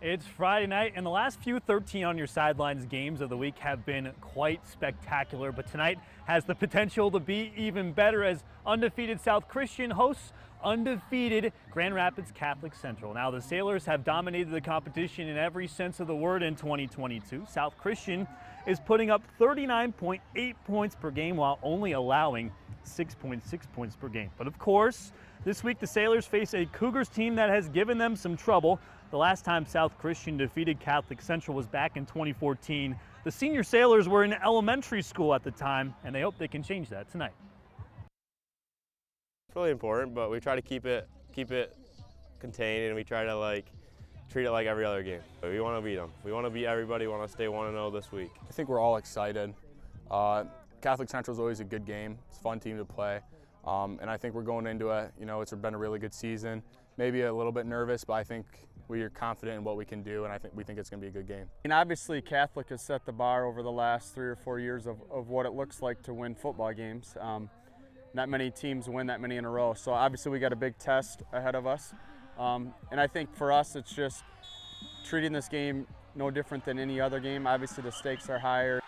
It's Friday night, and the last few 13 On Your Sidelines games of the week have been quite spectacular, but tonight has the potential to be even better as undefeated South Christian hosts undefeated Grand Rapids Catholic Central. Now, the Sailors have dominated the competition in every sense of the word in 2022. South Christian is putting up 39.8 points per game while only allowing 6.6 points per game. But of course, this week the Sailors face a Cougars team that has given them some trouble. The last time South Christian defeated Catholic Central was back in 2014. The senior Sailors were in elementary school at the time, and they hope they can change that tonight. It's really important, but we try to keep it contained, and we try to treat it like every other game. We want to beat them. We want to beat everybody. We want to stay 1-0 this week. I think we're all excited. Catholic Central is always a good game. It's a fun team to play, and I think we're going into it. It's been a really good season. Maybe a little bit nervous, but I think we are confident in what we can do, and we think it's going to be a good game. And obviously, Catholic has set the bar over the last 3 or 4 years of what it looks like to win football games. Not many teams win that many in a row, so obviously we got a big test ahead of us. And I think for us, it's just treating this game no different than any other game. Obviously, the stakes are higher.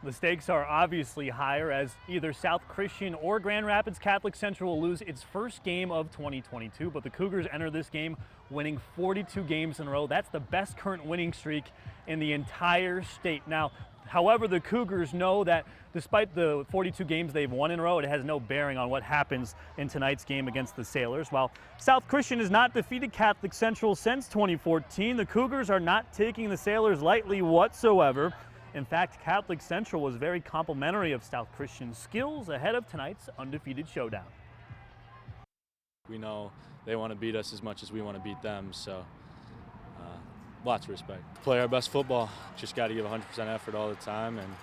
The stakes are obviously higher as either South Christian or Grand Rapids Catholic Central will lose its first game of 2022, but the Cougars enter this game winning 42 games in a row. That's the best current winning streak in the entire state. Now, however, the Cougars know that despite the 42 games they've won in a row, it has no bearing on what happens in tonight's game against the Sailors. While South Christian has not defeated Catholic Central since 2014, the Cougars are not taking the Sailors lightly whatsoever. In fact, Catholic Central was very complimentary of South Christian's skills ahead of tonight's undefeated showdown. We know they want to beat us as much as we want to beat them, so lots of respect. Play our best football. Just got to give 100% effort all the time, and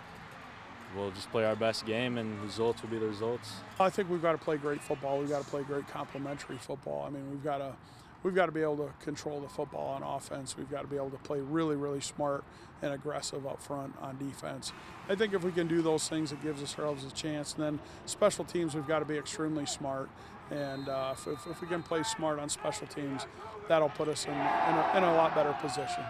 we'll just play our best game, and results will be the results. I think we've got to play great football. We've got to play great complementary football. I mean, we've got to be able to control the football on offense. We've got to be able to play really, really smart and aggressive up front on defense. I think if we can do those things, it gives ourselves a chance. And then special teams, we've got to be extremely smart. And if we can play smart on special teams, that'll put us in a lot better position.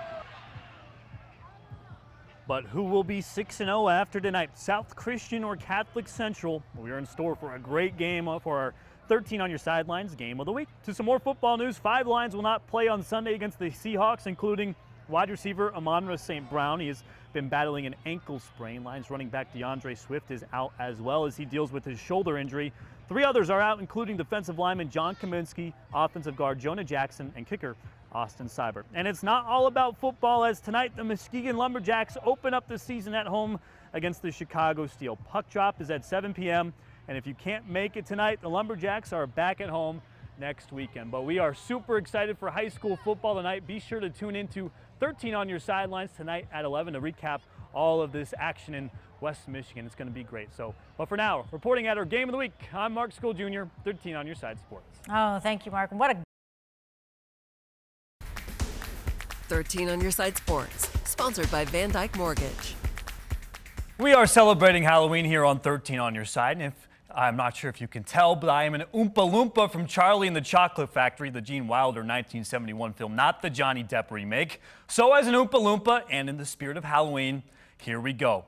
But who will be 6-0 after tonight? South Christian or Catholic Central? We are in store for a great game for our 13 On Your Sidelines game of the week. To some more football news, 5 Lions will not play on Sunday against the Seahawks, including wide receiver Amonra St. Brown. He has been battling an ankle sprain. Lions running back DeAndre Swift is out as well as he deals with his shoulder injury. 3 others are out, including defensive lineman John Kaminsky, offensive guard Jonah Jackson, and kicker Austin Seibert. And it's not all about football, as tonight the Muskegon Lumberjacks open up the season at home against the Chicago Steel. Puck drop is at 7 p.m. And if you can't make it tonight, the Lumberjacks are back at home next weekend. But we are super excited for high school football tonight. Be sure to tune into 13 On Your Sidelines tonight at 11 to recap all of this action in West Michigan. It's going to be great. But for now, reporting at our game of the week, I'm Mark Skol Jr., 13 On Your Side Sports. Oh, thank you, Mark. What a 13 On Your Side Sports, sponsored by Van Dyke Mortgage. We are celebrating Halloween here on 13 On Your Side. And I'm not sure if you can tell, but I am an Oompa Loompa from Charlie and the Chocolate Factory, the Gene Wilder 1971 film, not the Johnny Depp remake. So as an Oompa Loompa, and in the spirit of Halloween, here we go.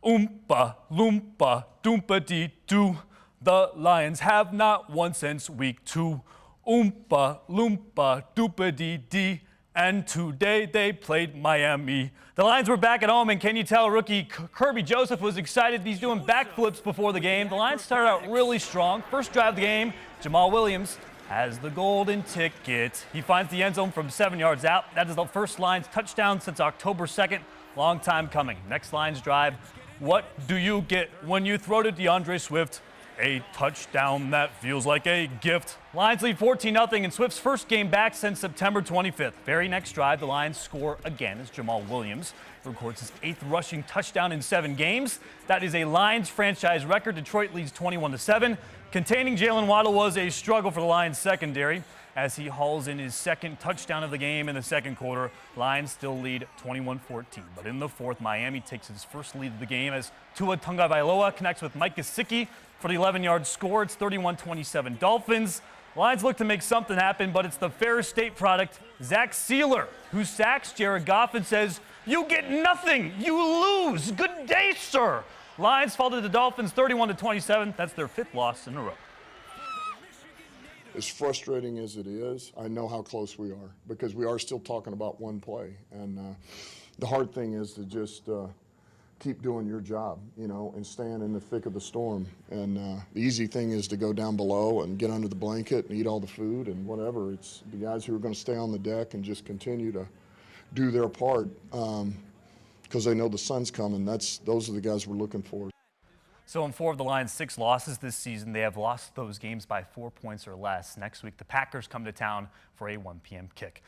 Oompa Loompa Doompa-dee-doo. The Lions have not won since week 2. Oompa Loompa Doompa-dee-dee. And today they played Miami. The Lions were back at home, and can you tell rookie Kirby Joseph was excited? He's doing backflips before the game. The Lions started out really strong. First drive of the game, Jamal Williams has the golden ticket. He finds the end zone from 7 yards out. That is the first Lions touchdown since October 2nd. Long time coming. Next Lions drive. What do you get when you throw to DeAndre Swift? A touchdown that feels like a gift. Lions lead 14-0 in Swift's first game back since September 25th. Very next drive, the Lions score again as Jamal Williams records his 8th rushing touchdown in 7 games. That is a Lions franchise record. Detroit leads 21-7. Containing Jalen Waddle was a struggle for the Lions secondary as he hauls in his 2nd touchdown of the game in the 2nd quarter. Lions still lead 21-14. But in the 4th, Miami takes his first lead of the game as Tua Tagovailoa connects with Mike Gesicki for the 11-yard score. It's 31-27 Dolphins. Lions look to make something happen, but it's the Ferris State product, Zach Sealer, who sacks Jared Goff and says, "You get nothing, you lose. Good day, sir." Lions fall to the Dolphins 31-27. That's their 5th loss in a row. As frustrating as it is, I know how close we are because we are still talking about one play. And the hard thing is to just keep doing your job, you know, and stand in the thick of the storm. And the easy thing is to go down below and get under the blanket and eat all the food and whatever. It's the guys who are going to stay on the deck and just continue to do their part because they know the sun's coming. Those are the guys we're looking for. So in 4 of the Lions' 6 losses this season, they have lost those games by 4 points or less. Next week, the Packers come to town for a 1 p.m. kick.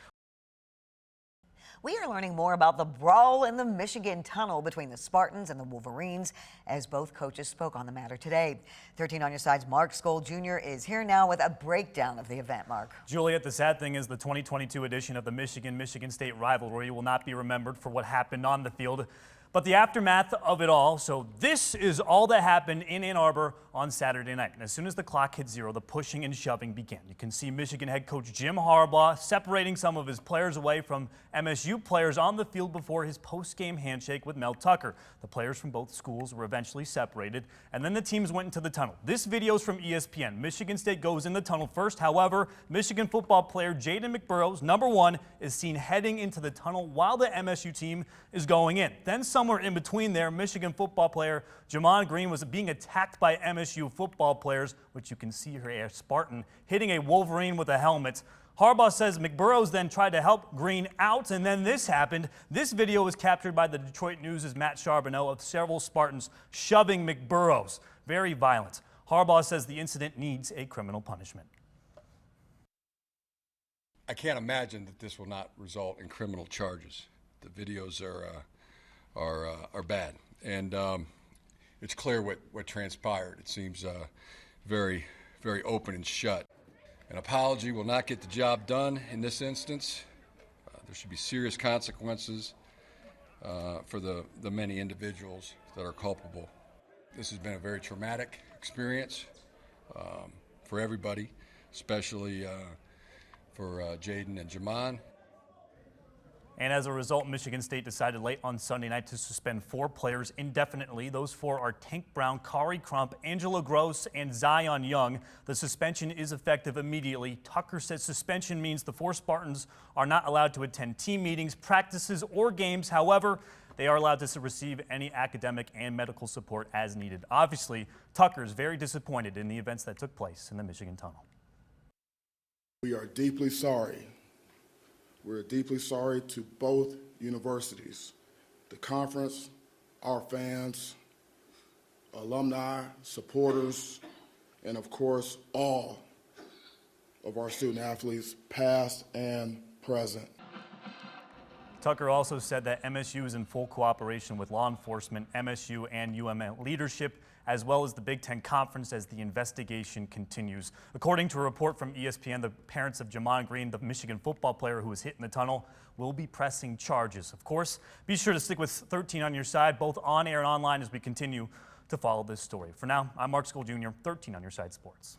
We are learning more about the brawl in the Michigan tunnel between the Spartans and the Wolverines as both coaches spoke on the matter today. 13 on your side's Mark Skol Jr. is here now with a breakdown of the event, Mark. Juliet, the sad thing is the 2022 edition of the Michigan State rivalry will not be remembered for what happened on the field, but the aftermath of it all. So this is all that happened in Ann Arbor on Saturday night. And as soon as the clock hit 0, the pushing and shoving began. You can see Michigan head coach Jim Harbaugh separating some of his players away from MSU players on the field before his post-game handshake with Mel Tucker. The players from both schools were eventually separated, and then the teams went into the tunnel. This video is from ESPN. Michigan State goes in the tunnel first. However, Michigan football player Jaden McBurrows, number 1, is seen heading into the tunnel while the MSU team is going in. Then somewhere in between there, Michigan football player Jamon Green was being attacked by MSU football players, which you can see here, a Spartan hitting a Wolverine with a helmet. Harbaugh says McBurrows then tried to help Green out, and then this happened. This video was captured by the Detroit News' Matt Charbonneau of several Spartans shoving McBurrows. Very violent. Harbaugh says the incident needs a criminal punishment. I can't imagine that this will not result in criminal charges. The videos are bad, and it's clear what transpired. It seems very, very open and shut. An apology will not get the job done in this instance. There should be serious consequences for the many individuals that are culpable. This has been a very traumatic experience for everybody, especially for Jaden and Jamon. And as a result, Michigan State decided late on Sunday night to suspend 4 players indefinitely. Those 4 are Tank Brown, Kari Crump, Angela Gross, and Zion Young. The suspension is effective immediately. Tucker says suspension means the 4 Spartans are not allowed to attend team meetings, practices, or games. However, they are allowed to receive any academic and medical support as needed. Obviously, Tucker is very disappointed in the events that took place in the Michigan tunnel. We are deeply sorry. We're deeply sorry to both universities, the conference, our fans, alumni, supporters, and of course, all of our student athletes, past and present. Tucker also said that MSU is in full cooperation with law enforcement, MSU and UM leadership, as well as the Big Ten Conference as the investigation continues. According to a report from ESPN, the parents of Jamon Green, the Michigan football player who was hit in the tunnel, will be pressing charges. Of course, be sure to stick with 13 on your side, both on air and online, as we continue to follow this story. For now, I'm Mark Skol Jr., 13 on your side sports.